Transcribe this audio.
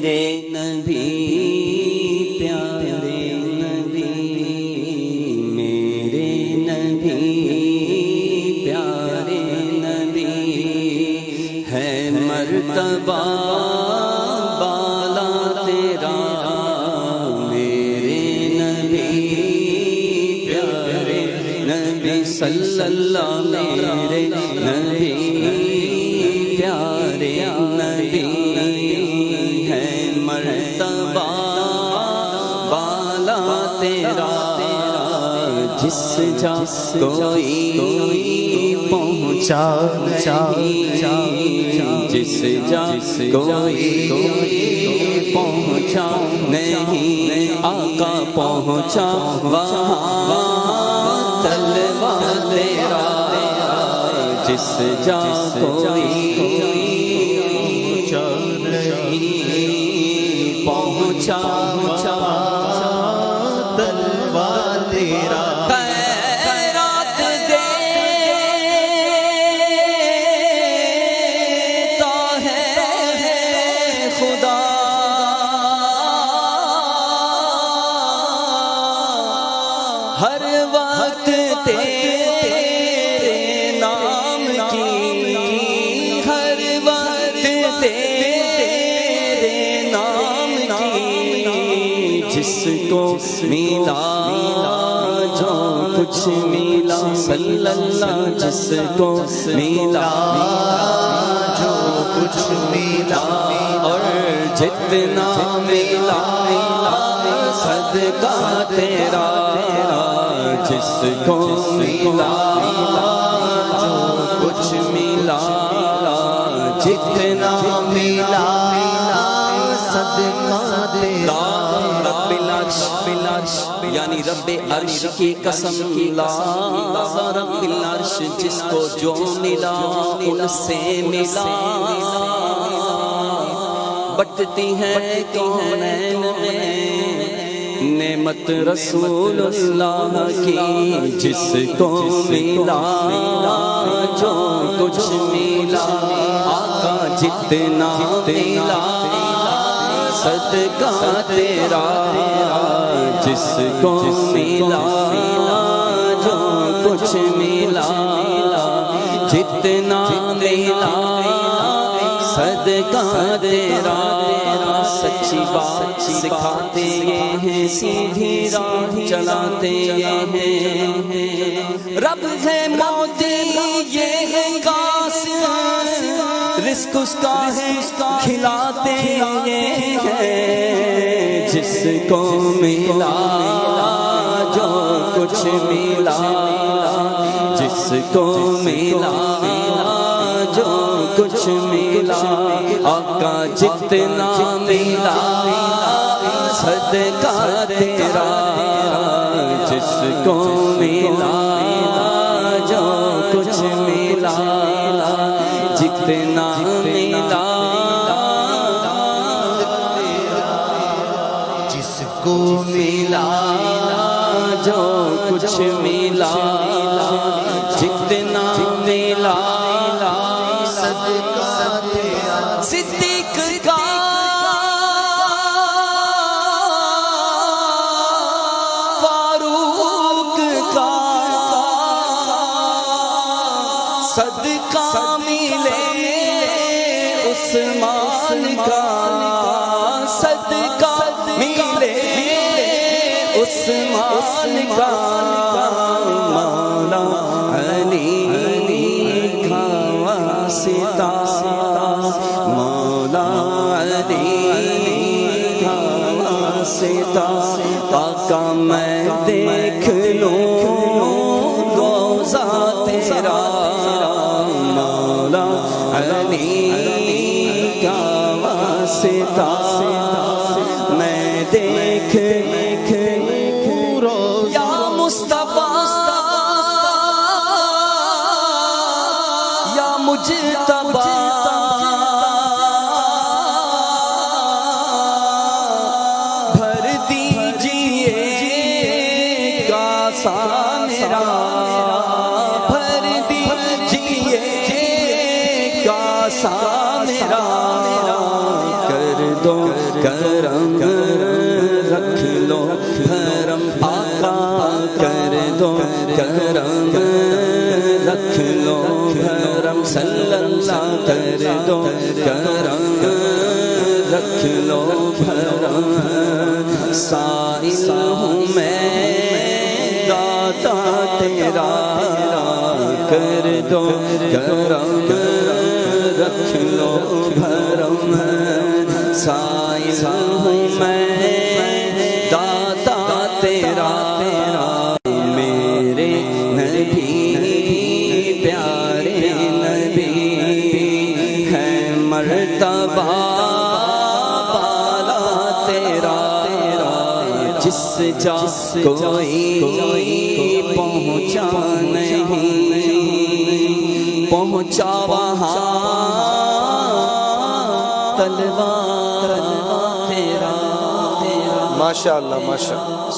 میرے نبی پیارے نبی، میرے نبی پیارے نبی، ہے مرتبہ بالا تیرا میرے نبی پیارے نبی صلی اللہ میرے نبی پیارے نبی، ہے مرتبہ بالا تیرا، جس جا کوئی پہنچا نہیں، جس جا کوئی پہنچا نہیں، آقا پہنچا وہاں طلبہ تیرا، جس جا کوئی پہنچا طلبہ تیرا، خیرات دیتا ہے خدا، ہر وقت تیرے نام کی، ہر وقت تیرے نام کی، جس کو ملا جو کچھ ملا صلی اللہ، جس کو ملا جو کچھ ملا، اور جتنا ملا صدقہ تیرا، جس کو ملا جو کچھ ملا، جتنا ملا صدقہ تیرا، رب العرش یعنی رب عرش کی قسم، لا رب العرش جس کو جو ملا ان سے ملا، بٹتی ہے کونین میں نعمت رسول اللہ کی، جس کو ملا جو کچھ ملا، آقا جتنا ملا صدقہ تیرا، جس کو ملا جو کچھ ملا، جتنا ملا صدقہ تیرا، سچی بات سکھاتے ہیں سیدھی راہ چلاتے ہیں، رب ہے موتی یہ ہے قاسم، رزق اس کا ہے کھلاتے ہیں، جس کو ملا جو کچھ ملا، جس کو ملا جو کچھ ملا، آقا جتنا ملا صدقہ تیرا، جس کو ملا جو کچھ ملا، جتنا ملا جس کو ملا جو کچھ ملا، جتنا ملا صدقہ تیرا، صدیق کا فاروق کا صدقہ ملے، عثمان کا صدقہ ملے، عثمان کا مولا علی کا واسطہ، مولا علی کا واسطہ، آقا میں دیکھ لوں روضہ تیرا، مولا علی کا واسطہ، میں دیکھ یا مصطفیٰ یا مجتبیٰ، بھر دیجئے کاسہ میرا، بھر دیجئے کاسہ میرا، کر دو کرم رکھ لو کرم آقا کر دو کرم رکھ لو کرم صلی اللہ کر دو کرم رکھ لو کرم سائل ہوں میں داتا تیرا کر دو کرم رکھ لو کرم سائل ہوں میں داتا تیرا میرے نبی پیارے نبی ہے مرتبہ بالا تیرا جس جا کوئی پہنچا نہیں پہنچا وہاں تلوار تیرا ماشاءاللہ ماشاءاللہ.